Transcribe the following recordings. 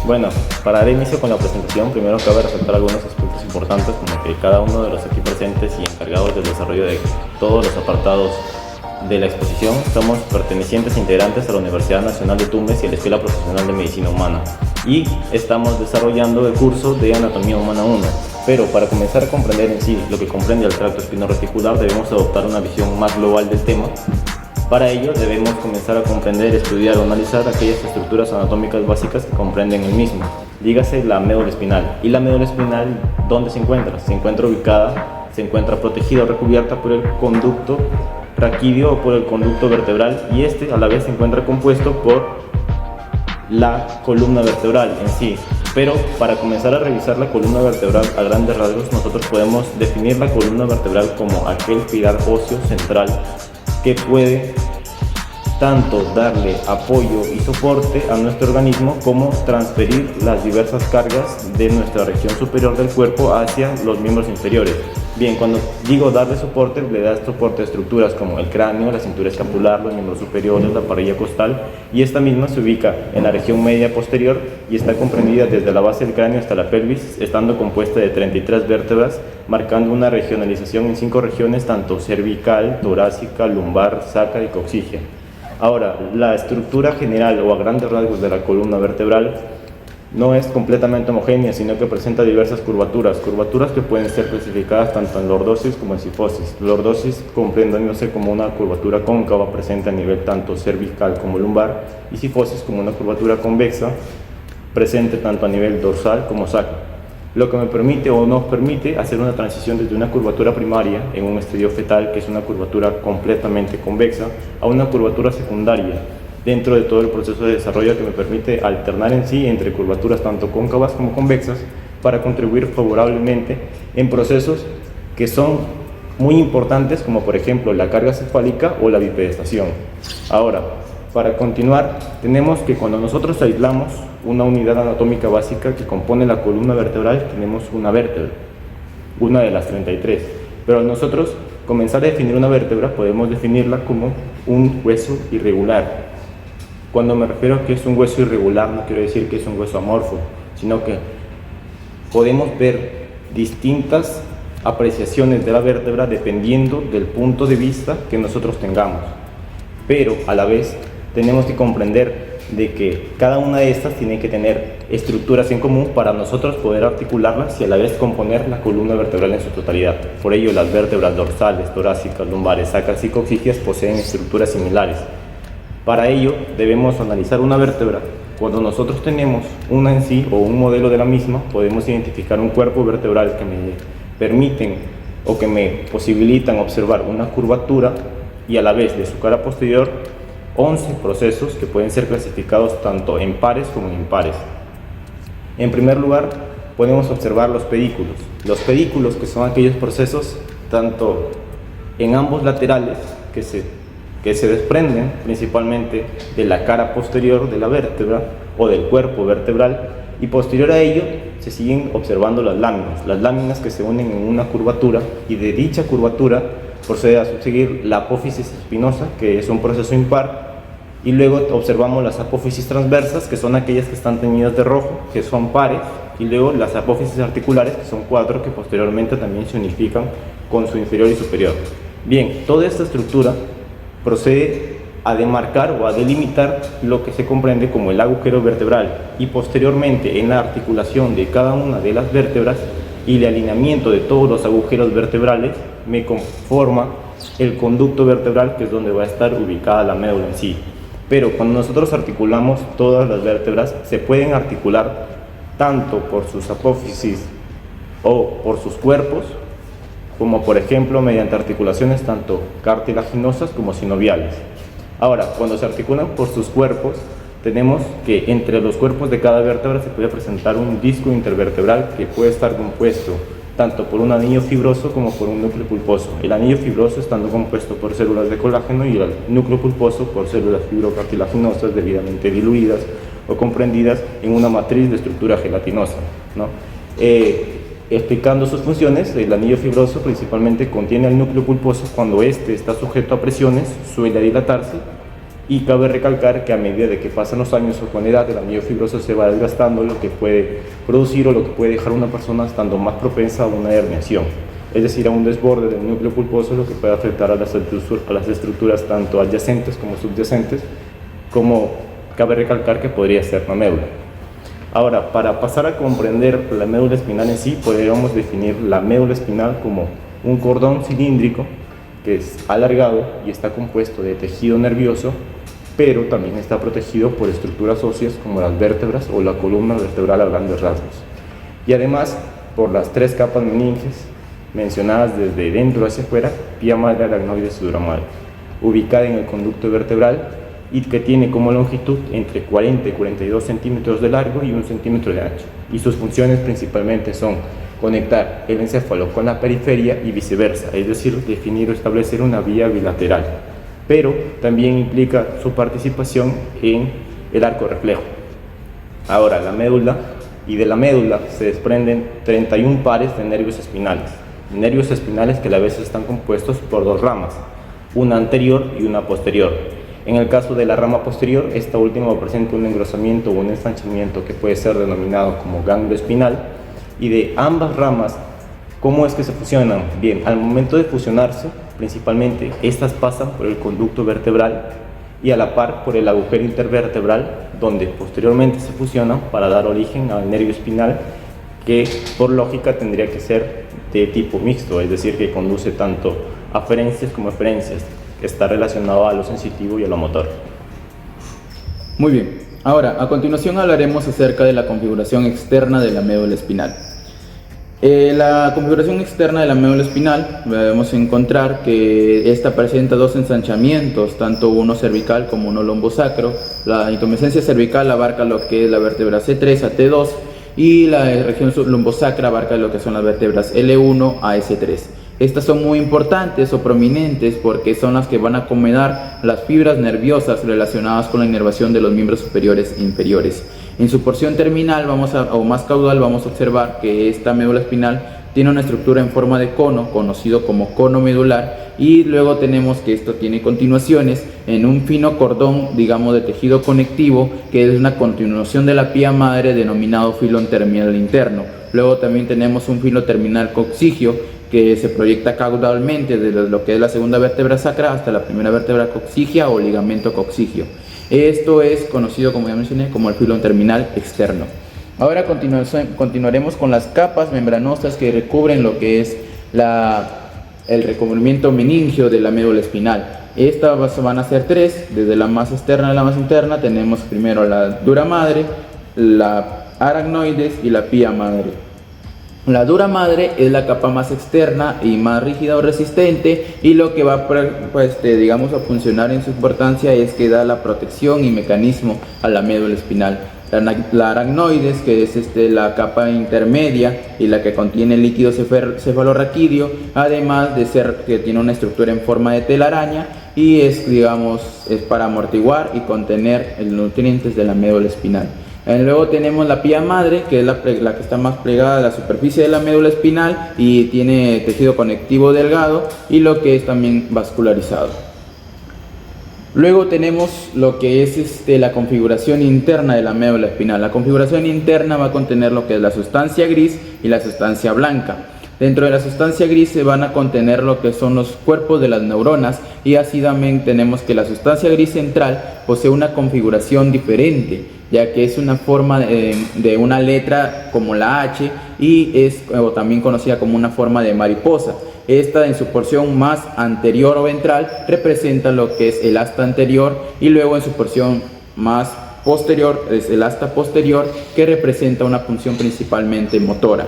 Bueno, para dar inicio con la presentación, primero cabe resaltar algunos aspectos importantes, como que cada uno de los aquí presentes y encargados del desarrollo de todos los apartados de la exposición somos pertenecientes e integrantes a la Universidad Nacional de Tumbes y a la Escuela Profesional de Medicina Humana, y estamos desarrollando el curso de Anatomía Humana 1. Pero para comenzar a comprender en sí lo que comprende el tracto espino-reticular, debemos adoptar una visión más global del tema. Para ello debemos comenzar a comprender, estudiar o analizar aquellas estructuras anatómicas básicas que comprenden el mismo. Dígase la médula espinal. ¿Y la médula espinal dónde se encuentra? Se encuentra ubicada, se encuentra protegida o recubierta por el conducto raquídeo o por el conducto vertebral, y este a la vez se encuentra compuesto por la columna vertebral en sí. Pero para comenzar a revisar la columna vertebral a grandes rasgos, nosotros podemos definir la columna vertebral como aquel pilar óseo central que puede tanto darle apoyo y soporte a nuestro organismo como transferir las diversas cargas de nuestra región superior del cuerpo hacia los miembros inferiores. Bien, cuando digo darle soporte, le da soporte a estructuras como el cráneo, la cintura escapular, los miembros superiores, la parilla costal, y esta misma se ubica en la región media posterior y está comprendida desde la base del cráneo hasta la pelvis, estando compuesta de 33 vértebras, marcando una regionalización en 5 regiones, tanto cervical, torácica, lumbar, sacra y coxígea. Ahora, la estructura general o a grandes rasgos de la columna vertebral no es completamente homogénea, sino que presenta diversas curvaturas que pueden ser clasificadas tanto en lordosis como en sifosis. Lordosis comprendiéndose como una curvatura cóncava presente a nivel tanto cervical como lumbar, y sifosis como una curvatura convexa presente tanto a nivel dorsal como sacro, lo que me permite o nos permite hacer una transición desde una curvatura primaria en un estadio fetal, que es una curvatura completamente convexa, a una curvatura secundaria dentro de todo el proceso de desarrollo, que me permite alternar en sí entre curvaturas tanto cóncavas como convexas para contribuir favorablemente en procesos que son muy importantes, como por ejemplo la carga cefálica o la bipedestación. Ahora, para continuar, tenemos que cuando nosotros aislamos una unidad anatómica básica que compone la columna vertebral, tenemos una vértebra, una de las 33. Pero al nosotros comenzar a definir una vértebra, podemos definirla como un hueso irregular. Cuando me refiero a que es un hueso irregular, no quiero decir que es un hueso amorfo, sino que podemos ver distintas apreciaciones de la vértebra dependiendo del punto de vista que nosotros tengamos. Pero a la vez tenemos que comprender de que cada una de estas tiene que tener estructuras en común para nosotros poder articularlas y a la vez componer la columna vertebral en su totalidad. Por ello, las vértebras dorsales, torácicas, lumbares, sacras y coxígeas poseen estructuras similares. Para ello, debemos analizar una vértebra. Cuando nosotros tenemos una en sí o un modelo de la misma, podemos identificar un cuerpo vertebral que me permiten o que me posibilitan observar una curvatura y a la vez de su cara posterior 11 procesos que pueden ser clasificados tanto en pares como en impares. En primer lugar, podemos observar los pedículos. Los pedículos, que son aquellos procesos tanto en ambos laterales que se desprenden principalmente de la cara posterior de la vértebra o del cuerpo vertebral, y posterior a ello se siguen observando las láminas que se unen en una curvatura, y de dicha curvatura procede a subseguir la apófisis espinosa, que es un proceso impar, y luego observamos las apófisis transversas, que son aquellas que están teñidas de rojo, que son pares, y luego las apófisis articulares, que son 4, que posteriormente también se unifican con su inferior y superior. Bien, toda esta estructura procede a demarcar o a delimitar lo que se comprende como el agujero vertebral, y posteriormente en la articulación de cada una de las vértebras y el alineamiento de todos los agujeros vertebrales me conforma el conducto vertebral, que es donde va a estar ubicada la médula en sí. Pero cuando nosotros articulamos todas las vértebras, se pueden articular tanto por sus apófisis o por sus cuerpos, como por ejemplo mediante articulaciones tanto cartilaginosas como sinoviales. Ahora, cuando se articulan por sus cuerpos, tenemos que entre los cuerpos de cada vértebra se puede presentar un disco intervertebral que puede estar compuesto tanto por un anillo fibroso como por un núcleo pulposo. El anillo fibroso estando compuesto por células de colágeno y el núcleo pulposo por células fibrocartilaginosas debidamente diluidas o comprendidas en una matriz de estructura gelatinosa, ¿no? Explicando sus funciones, el anillo fibroso principalmente contiene el núcleo pulposo. Cuando éste está sujeto a presiones, suele dilatarse Y cabe recalcar que a medida de que pasan los años o con la edad, el anillo fibroso se va desgastando, lo que puede producir o lo que puede dejar a una persona estando más propensa a una herniación, es decir, a un desborde del núcleo pulposo, lo que puede afectar a las estructuras tanto adyacentes como subyacentes, como cabe recalcar que podría ser la médula. Ahora, para pasar a comprender la médula espinal en sí, podríamos definir la médula espinal como un cordón cilíndrico que es alargado y está compuesto de tejido nervioso, pero también está protegido por estructuras óseas como las vértebras o la columna vertebral a grandes rasgos. Y además, por las tres capas meninges mencionadas desde dentro hacia afuera: pía madre, aracnoides y dura madre, ubicada en el conducto vertebral y que tiene como longitud entre 40 y 42 centímetros de largo y 1 centímetro de ancho. Y sus funciones principalmente son conectar el encéfalo con la periferia y viceversa, es decir, definir o establecer una vía bilateral, pero también implica su participación en el arco reflejo. Ahora, la médula, y de la médula se desprenden 31 pares de nervios espinales que a la vez están compuestos por dos ramas, una anterior y una posterior. En el caso de la rama posterior, esta última presenta un engrosamiento o un ensanchamiento que puede ser denominado como ganglio espinal. Y de ambas ramas, ¿cómo es que se fusionan? Bien, al momento de fusionarse, principalmente estas pasan por el conducto vertebral y a la par por el agujero intervertebral, donde posteriormente se fusionan para dar origen al nervio espinal, que por lógica tendría que ser de tipo mixto, es decir, que conduce tanto aferencias como eferencias, que está relacionado a lo sensitivo y a lo motor. Muy bien, ahora a continuación hablaremos acerca de la configuración externa de la médula espinal. La configuración externa de la médula espinal debemos encontrar que esta presenta dos ensanchamientos, tanto uno cervical como uno lombosacro. La intumescencia cervical abarca lo que es la vértebra C3 a T2 y la región lombosacra abarca lo que son las vértebras L1 a S3. Estas son muy importantes o prominentes porque son las que van a acomodar las fibras nerviosas relacionadas con la inervación de los miembros superiores e inferiores. En su porción terminal o más caudal vamos a observar que esta médula espinal tiene una estructura en forma de cono, conocido como cono medular, y luego tenemos que esto tiene continuaciones en un fino cordón, digamos, de tejido conectivo, que es una continuación de la pía madre denominado filón terminal interno. Luego también tenemos un filo terminal coccigio que se proyecta caudalmente desde lo que es la segunda vértebra sacra hasta la primera vértebra coccigia o ligamento coccigio. Esto es conocido, como ya mencioné, como el filón terminal externo. Ahora continuaremos con las capas membranosas que recubren lo que es el recubrimiento meningio de la médula espinal. Estas van a ser tres, desde la más externa a la más interna. Tenemos primero la dura madre, la aracnoides y la pía madre. La dura madre es la capa más externa y más rígida o resistente, y lo que va digamos, a funcionar en su importancia es que da la protección y mecanismo a la médula espinal. La aracnoides, que es la capa intermedia y la que contiene el líquido cefalorraquídeo, además de ser que tiene una estructura en forma de telaraña y es para amortiguar y contener los nutrientes de la médula espinal. Luego tenemos la pía madre, que es la que está más plegada a la superficie de la médula espinal y tiene tejido conectivo delgado y lo que es también vascularizado. Luego tenemos lo que es la configuración interna de la médula espinal. La configuración interna va a contener lo que es la sustancia gris y la sustancia blanca. Dentro de la sustancia gris se van a contener lo que son los cuerpos de las neuronas, y así también tenemos que la sustancia gris central posee una configuración diferente, ya que es una forma de una letra como la H y es también conocida como una forma de mariposa. Esta, en su porción más anterior o ventral, representa lo que es el asta anterior, y luego en su porción más posterior es el asta posterior, que representa una función principalmente motora.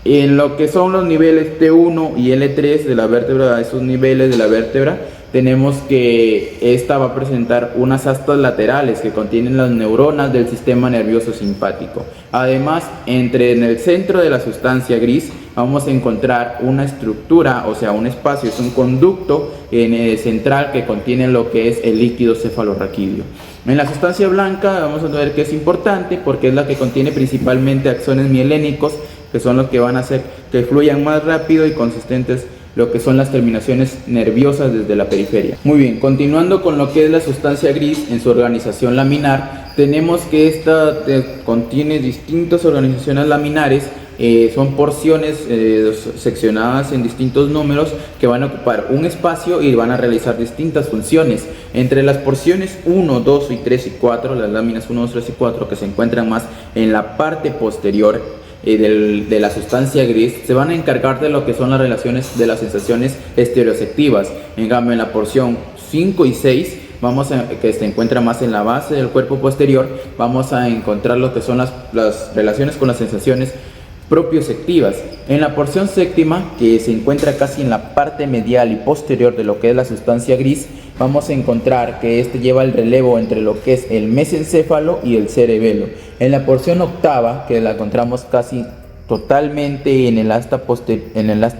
En lo que son los niveles T1 y L3 de la vértebra, esos niveles de la vértebra, tenemos que esta va a presentar unas astas laterales que contienen las neuronas del sistema nervioso simpático. Además, en el centro de la sustancia gris vamos a encontrar una estructura, o sea, un espacio, es un conducto central que contiene lo que es el líquido cefalorraquídeo. En la sustancia blanca vamos a ver que es importante porque es la que contiene principalmente axones mielénicos, que son los que van a hacer que fluyan más rápido y consistentes lo que son las terminaciones nerviosas desde la periferia. Muy bien, continuando con lo que es la sustancia gris en su organización laminar, tenemos que esta contiene distintas organizaciones laminares. Son porciones seccionadas en distintos números que van a ocupar un espacio y van a realizar distintas funciones. Entre las porciones 1, 2, 3 y 4, las láminas 1, 2, 3 y 4, que se encuentran más en la parte posterior de la sustancia gris, se van a encargar de lo que son las relaciones de las sensaciones estereoceptivas. En cambio, en la porción 5 y 6, que se encuentra más en la base del cuerpo posterior, vamos a encontrar lo que son las relaciones con las sensaciones propioceptivas. En la porción séptima, que se encuentra casi en la parte medial y posterior de lo que es la sustancia gris, vamos a encontrar que este lleva el relevo entre lo que es el mesencéfalo y el cerebelo. En la porción octava, que la encontramos casi totalmente en el asta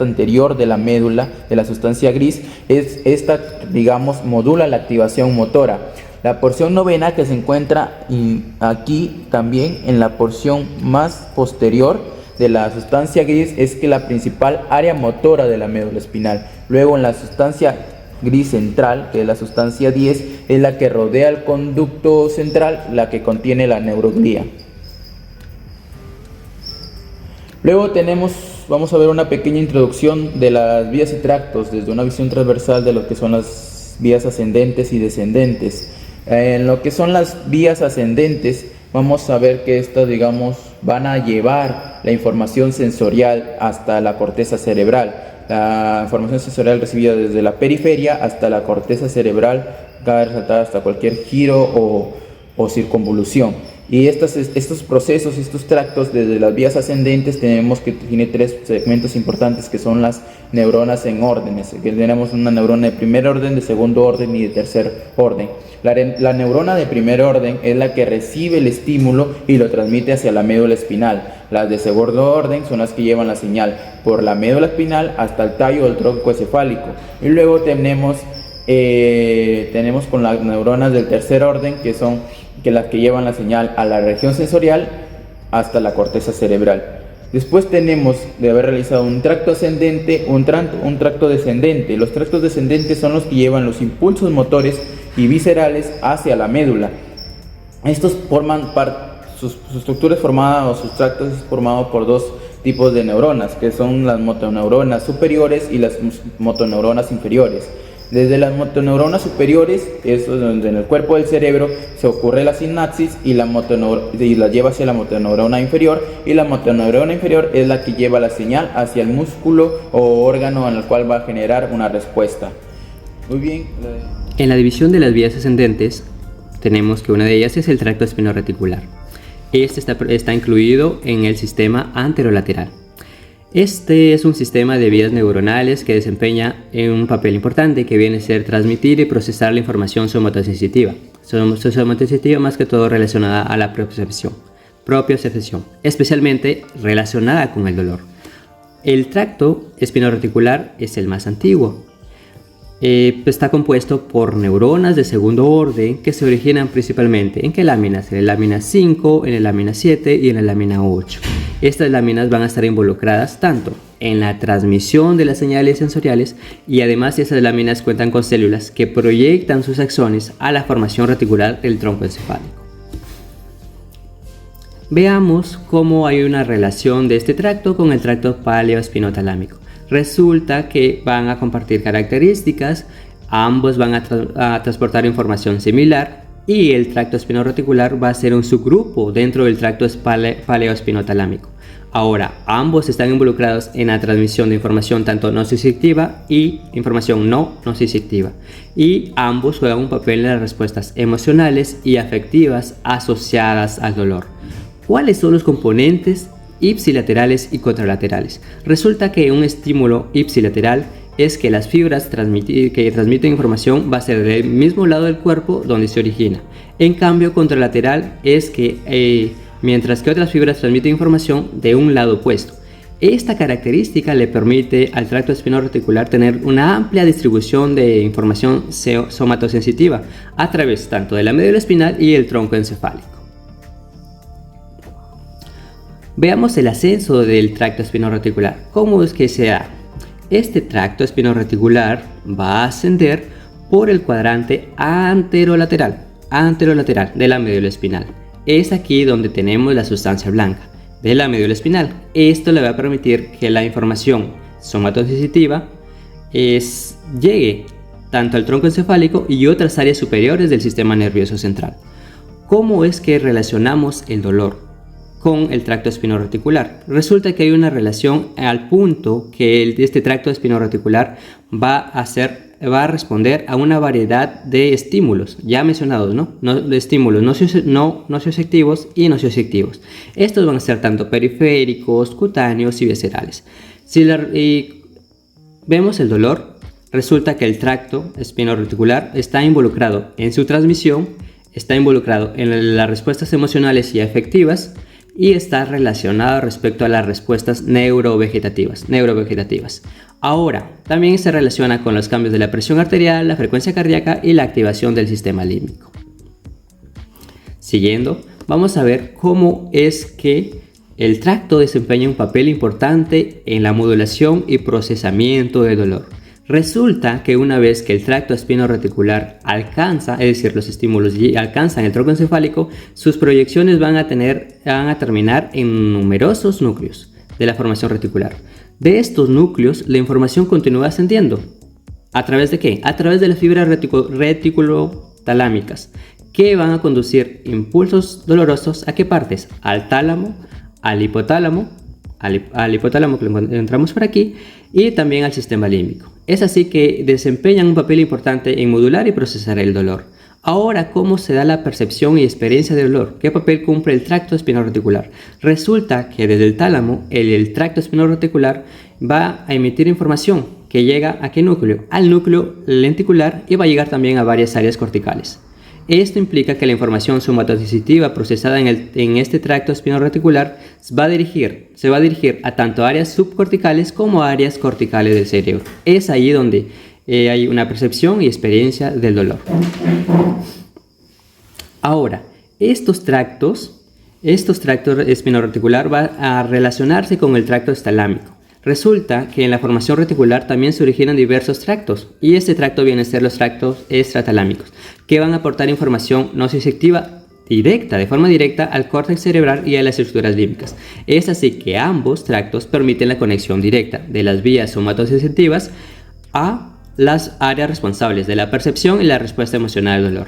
anterior de la médula de la sustancia gris, esta, digamos, modula la activación motora. La porción novena, que se encuentra aquí también en la porción más posterior de la sustancia gris, es que la principal área motora de la médula espinal. Luego, en la sustancia gris central, que es la sustancia 10, es la que rodea el conducto central, la que contiene la neuroglía. Luego vamos a ver una pequeña introducción de las vías y tractos desde una visión transversal de lo que son las vías ascendentes y descendentes. En lo que son las vías ascendentes, vamos a ver que estas, digamos, van a llevar la información sensorial hasta la corteza cerebral. La información sensorial recibida desde la periferia hasta la corteza cerebral, cabe resaltar hasta cualquier giro o circunvolución. Y estos procesos, estos tractos desde las vías ascendentes, tenemos que tiene tres segmentos importantes, que son las neuronas en órdenes. Que tenemos una neurona de primer orden, de segundo orden y de tercer orden. La neurona de primer orden es la que recibe el estímulo y lo transmite hacia la médula espinal. Las de segundo orden son las que llevan la señal por la médula espinal hasta el tallo del tronco encefálico. Y luego tenemos con las neuronas del tercer orden, que son las que llevan la señal a la región sensorial hasta la corteza cerebral. Después tenemos de haber realizado un tracto ascendente, un tracto descendente. Los tractos descendentes son los que llevan los impulsos motores y viscerales hacia la médula. Estos forman su estructura es formada, o sus tractos es formado por dos tipos de neuronas, que son las motoneuronas superiores y las motoneuronas inferiores. Desde las motoneuronas superiores, eso es donde en el cuerpo del cerebro se ocurre la sinapsis y la lleva hacia la motoneurona inferior, y la motoneurona inferior es la que lleva la señal hacia el músculo o órgano en el cual va a generar una respuesta. Muy bien. En la división de las vías ascendentes, tenemos que una de ellas es el tracto espino-reticular. Este está incluido en el sistema anterolateral. Este es un sistema de vías neuronales que desempeña un papel importante, que viene a ser transmitir y procesar la información somatosensitiva. Somatosensitiva más que todo relacionada a la propiocepción, especialmente relacionada con el dolor. El tracto espino-reticular es el más antiguo. Está compuesto por neuronas de segundo orden que se originan principalmente ¿en qué láminas? En la lámina 5, en la lámina 7 y en la lámina 8. Estas láminas van a estar involucradas tanto en la transmisión de las señales sensoriales, y además esas láminas cuentan con células que proyectan sus axones a la formación reticular del tronco encefálico. Veamos cómo hay una relación de este tracto con el tracto paleoespinotalámico. Resulta que van a compartir características, ambos van a transportar información similar, y el tracto espino-reticular va a ser un subgrupo dentro del tracto paleoespinotalámico. Ahora, ambos están involucrados en la transmisión de información tanto nociceptiva y información no nociceptiva, y ambos juegan un papel en las respuestas emocionales y afectivas asociadas al dolor. ¿Cuáles son los componentes ipsilaterales y contralaterales? Resulta que un estímulo ipsilateral es que las fibras que transmiten información va a ser del mismo lado del cuerpo donde se origina. En cambio, contralateral es que mientras que otras fibras transmiten información de un lado opuesto. Esta característica le permite al tracto espino-reticular tener una amplia distribución de información somatosensitiva a través tanto de la médula espinal y el tronco encefálico. Veamos el ascenso del tracto espino-reticular. ¿Cómo es que se da? Este tracto espinoreticular va a ascender por el cuadrante anterolateral de la médula espinal. Es aquí donde tenemos la sustancia blanca de la médula espinal. Esto le va a permitir que la información somatosensitiva llegue tanto al tronco encefálico y otras áreas superiores del sistema nervioso central. ¿Cómo es que relacionamos el dolor con el tracto espinoreticular? Resulta que hay una relación al punto que este tracto espinoreticular va a responder a una variedad de estímulos ya mencionados, de estímulos nocioactivos y nocioactivos. Estos van a ser tanto periféricos, cutáneos y viscerales. Si vemos el dolor, resulta que el tracto espinoreticular está involucrado en su transmisión, está involucrado en las respuestas emocionales y afectivas, y está relacionado respecto a las respuestas neurovegetativas. Ahora, también se relaciona con los cambios de la presión arterial, la frecuencia cardíaca y la activación del sistema límbico. Siguiendo, vamos a ver cómo es que el tracto desempeña un papel importante en la modulación y procesamiento del dolor. Resulta que una vez que el tracto espinoreticular alcanza, es decir, los estímulos alcanzan el tronco encefálico, sus proyecciones van a terminar en numerosos núcleos de la formación reticular. De estos núcleos, la información continúa ascendiendo. ¿A través de qué? A través de las fibras reticulotalámicas, que van a conducir impulsos dolorosos ¿a qué partes? Al tálamo, al hipotálamo que lo encontramos por aquí, y también al sistema límbico. Es así que desempeñan un papel importante en modular y procesar el dolor. Ahora, ¿cómo se da la percepción y experiencia del dolor? ¿Qué papel cumple el tracto espinoreticular? Resulta que desde el tálamo, el tracto espinoreticular va a emitir información que llega ¿a qué núcleo? Al núcleo lenticular, y va a llegar también a varias áreas corticales. Esto implica que la información somatosensitiva procesada en este tracto espinoreticular se va a dirigir a tanto áreas subcorticales como áreas corticales del cerebro. Es ahí donde hay una percepción y experiencia del dolor. Ahora, estos tractos espinoreticular van a relacionarse con el tracto estalámico. Resulta que en la formación reticular también se originan diversos tractos, y este tracto viene a ser los tractos extratalámicos, que van a aportar información nocioactiva de forma directa al córtex cerebral y a las estructuras límbicas. Es así que ambos tractos permiten la conexión directa de las vías somatosensitivas a las áreas responsables de la percepción y la respuesta emocional al dolor.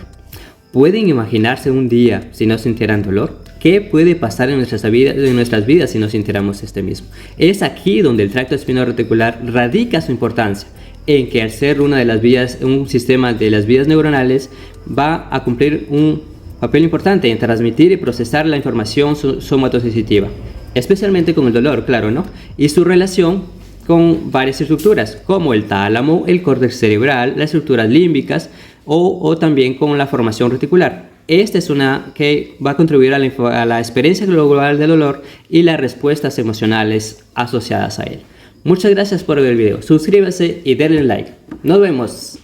¿Pueden imaginarse un día si no sintieran dolor? ¿Qué puede pasar en nuestras vidas si no sintiéramos este mismo? Es aquí donde el tracto espinoreticular radica su importancia, en que al ser un sistema de las vías neuronales, va a cumplir un papel importante en transmitir y procesar la información somatosensitiva, especialmente con el dolor, claro, ¿no? Y su relación con varias estructuras, como el tálamo, el córtex cerebral, las estructuras límbicas, o también con la formación reticular. Esta es una que va a contribuir a la experiencia global del dolor y las respuestas emocionales asociadas a él. Muchas gracias por ver el video. Suscríbase y denle like. Nos vemos.